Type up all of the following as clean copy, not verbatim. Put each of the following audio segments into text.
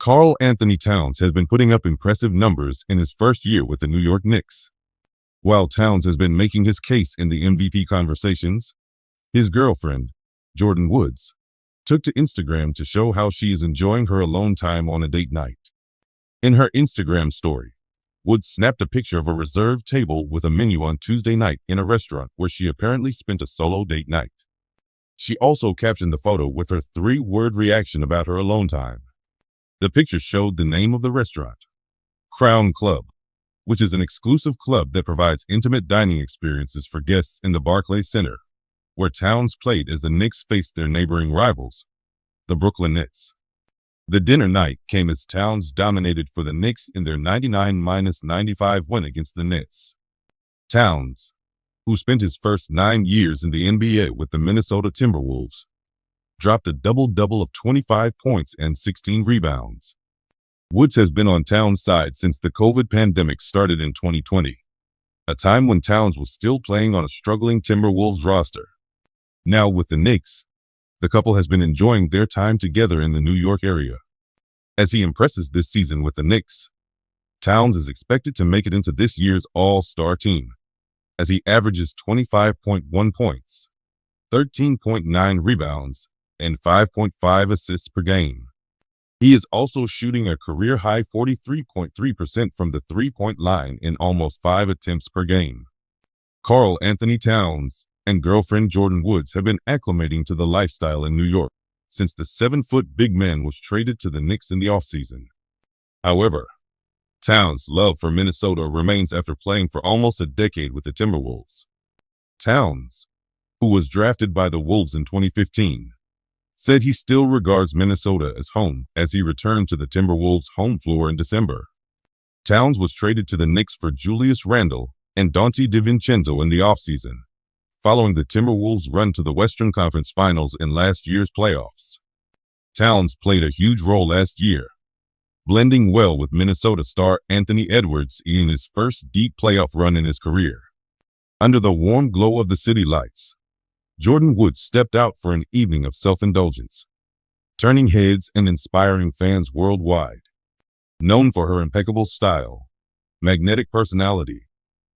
Karl Anthony Towns has been putting up impressive numbers in his first year with the New York Knicks. While Towns has been making his case in the MVP conversations, his girlfriend, Jordyn Woods, took to Instagram to show how she is enjoying her alone time on a date night. In her Instagram story, Woods snapped a picture of a reserved table with a menu on Tuesday night in a restaurant where she apparently spent a solo date night. She also captioned the photo with her three-word reaction about her alone time. The picture showed the name of the restaurant, Crown Club, which is an exclusive club that provides intimate dining experiences for guests in the Barclays Center, where Towns played as the Knicks faced their neighboring rivals, the Brooklyn Nets. The dinner night came as Towns dominated for the Knicks in their 99-95 win against the Nets. Towns, who spent his first 9 years in the NBA with the Minnesota Timberwolves, dropped a double-double of 25 points and 16 rebounds. Woods has been on Towns' side since the COVID pandemic started in 2020, a time when Towns was still playing on a struggling Timberwolves roster. Now with the Knicks, the couple has been enjoying their time together in the New York area. As he impresses this season with the Knicks, Towns is expected to make it into this year's All-Star team, as he averages 25.1 points, 13.9 rebounds, and 5.5 assists per game. He is also shooting a career-high 43.3% from the three-point line in almost 5 attempts per game. Karl Anthony Towns and girlfriend Jordyn Woods have been acclimating to the lifestyle in New York since the 7-foot big man was traded to the Knicks in the offseason. However, Towns' love for Minnesota remains after playing for almost a decade with the Timberwolves. Towns, who was drafted by the Wolves in 2015, said he still regards Minnesota as home as he returned to the Timberwolves' home floor in December. Towns was traded to the Knicks for Julius Randle and Donte DiVincenzo in the offseason, following the Timberwolves' run to the Western Conference Finals in last year's playoffs. Towns played a huge role last year, blending well with Minnesota star Anthony Edwards in his first deep playoff run in his career. Under the warm glow of the city lights, Jordyn Woods stepped out for an evening of self-indulgence, turning heads and inspiring fans worldwide. Known for her impeccable style, magnetic personality,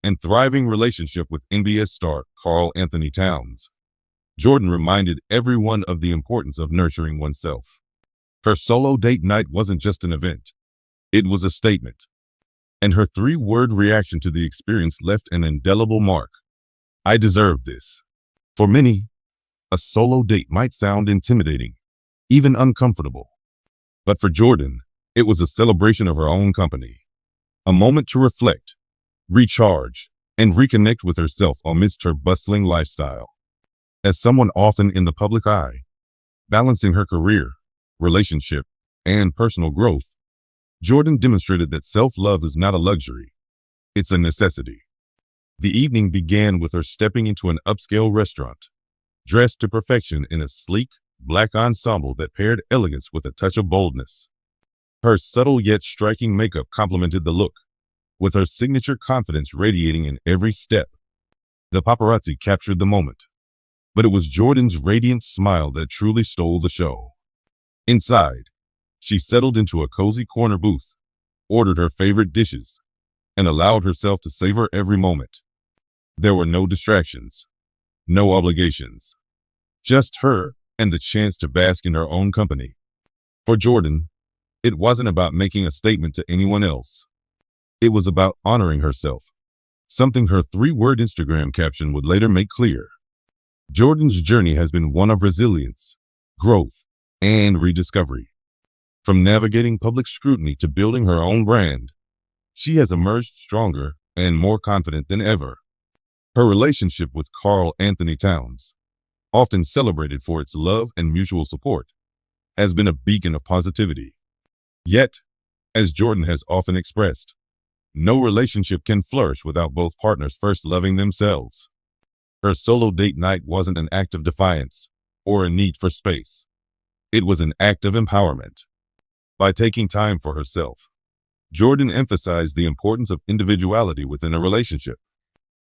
and thriving relationship with NBA star Karl Anthony Towns, Jordyn reminded everyone of the importance of nurturing oneself. Her solo date night wasn't just an event, it was a statement. And her three-word reaction to the experience left an indelible mark. I deserve this. For many, a solo date might sound intimidating, even uncomfortable. But for Jordyn, it was a celebration of her own company, a moment to reflect, recharge, and reconnect with herself amidst her bustling lifestyle. As someone often in the public eye, balancing her career, relationship, and personal growth, Jordyn demonstrated that self-love is not a luxury, it's a necessity. The evening began with her stepping into an upscale restaurant, dressed to perfection in a sleek, black ensemble that paired elegance with a touch of boldness. Her subtle yet striking makeup complemented the look, with her signature confidence radiating in every step. The paparazzi captured the moment, but it was Jordyn's radiant smile that truly stole the show. Inside, she settled into a cozy corner booth, ordered her favorite dishes, and allowed herself to savor every moment. There were no distractions, no obligations, just her and the chance to bask in her own company. For Jordyn, it wasn't about making a statement to anyone else. It was about honoring herself, something her three-word Instagram caption would later make clear. Jordyn's journey has been one of resilience, growth, and rediscovery. From navigating public scrutiny to building her own brand, she has emerged stronger and more confident than ever. Her relationship with Karl Anthony Towns, often celebrated for its love and mutual support, has been a beacon of positivity. Yet, as Jordyn has often expressed, no relationship can flourish without both partners first loving themselves. Her solo date night wasn't an act of defiance or a need for space. It was an act of empowerment. By taking time for herself, Jordyn emphasized the importance of individuality within a relationship.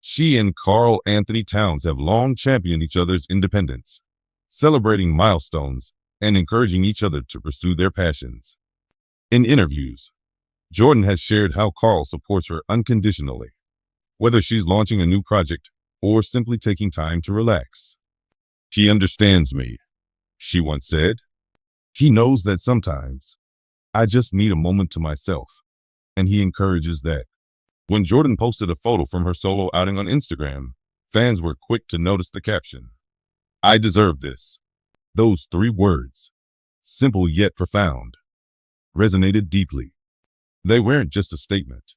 She and Karl Anthony Towns have long championed each other's independence, celebrating milestones and encouraging each other to pursue their passions. In interviews, Jordyn has shared how Carl supports her unconditionally, whether she's launching a new project or simply taking time to relax. "He understands me," she once said. "He knows that sometimes I just need a moment to myself," and he encourages that. When Jordyn posted a photo from her solo outing on Instagram, fans were quick to notice the caption, "I deserve this." Those 3 words, simple yet profound, resonated deeply. They weren't just a statement.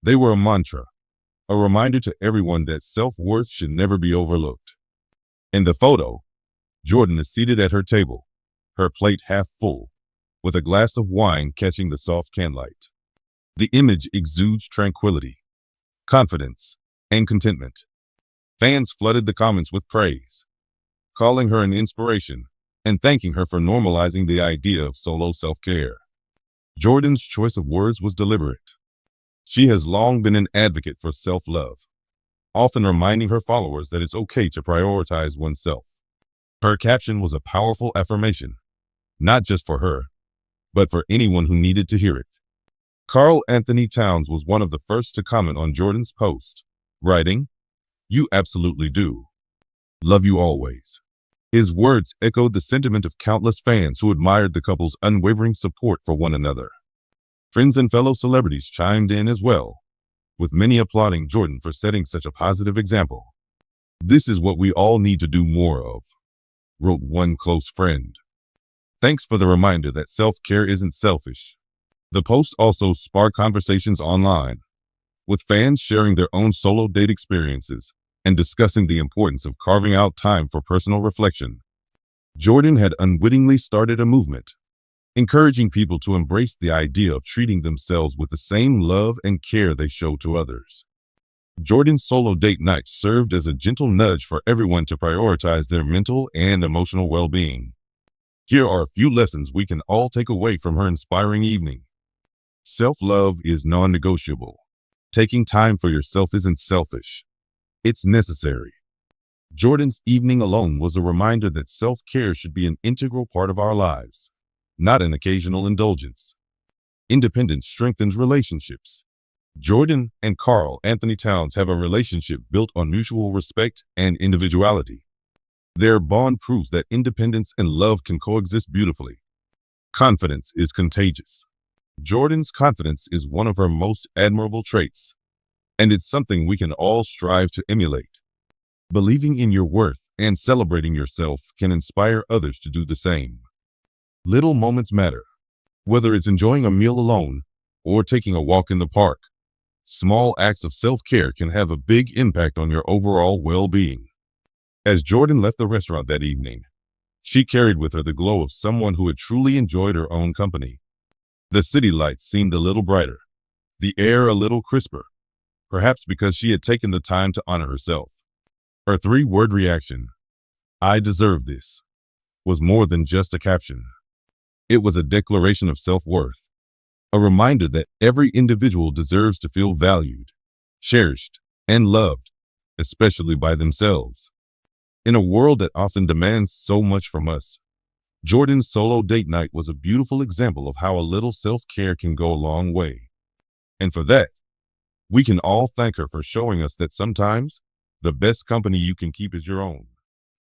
They were a mantra, a reminder to everyone that self-worth should never be overlooked. In the photo, Jordyn is seated at her table, her plate half full, with a glass of wine catching the soft candlelight. The image exudes tranquility, confidence, and contentment. Fans flooded the comments with praise, calling her an inspiration and thanking her for normalizing the idea of solo self-care. Jordyn's choice of words was deliberate. She has long been an advocate for self-love, often reminding her followers that it's okay to prioritize oneself. Her caption was a powerful affirmation, not just for her, but for anyone who needed to hear it. Karl Anthony Towns was one of the first to comment on Jordyn's post, writing, "You absolutely do. Love you always." His words echoed the sentiment of countless fans who admired the couple's unwavering support for one another. Friends and fellow celebrities chimed in as well, with many applauding Jordyn for setting such a positive example. "This is what we all need to do more of," wrote one close friend. "Thanks for the reminder that self-care isn't selfish." The post also sparked conversations online, with fans sharing their own solo date experiences and discussing the importance of carving out time for personal reflection. Jordyn had unwittingly started a movement, encouraging people to embrace the idea of treating themselves with the same love and care they show to others. Jordyn's solo date night served as a gentle nudge for everyone to prioritize their mental and emotional well-being. Here are a few lessons we can all take away from her inspiring evening. Self-love is non-negotiable. Taking time for yourself isn't selfish. It's necessary. Jordyn's evening alone was a reminder that self-care should be an integral part of our lives, not an occasional indulgence. Independence strengthens relationships. Jordyn and Karl Anthony Towns have a relationship built on mutual respect and individuality. Their bond proves that independence and love can coexist beautifully. Confidence is contagious. Jordyn's confidence is one of her most admirable traits, and it's something we can all strive to emulate. Believing in your worth and celebrating yourself can inspire others to do the same. Little moments matter. Whether it's enjoying a meal alone or taking a walk in the park, small acts of self-care can have a big impact on your overall well-being. As Jordyn left the restaurant that evening, she carried with her the glow of someone who had truly enjoyed her own company. The city lights seemed a little brighter, the air a little crisper, perhaps because she had taken the time to honor herself. Her 3-word reaction, "I deserve this," was more than just a caption. It was a declaration of self-worth, a reminder that every individual deserves to feel valued, cherished, and loved, especially by themselves. In a world that often demands so much from us, Jordyn's solo date night was a beautiful example of how a little self-care can go a long way. And for that, we can all thank her for showing us that sometimes the best company you can keep is your own.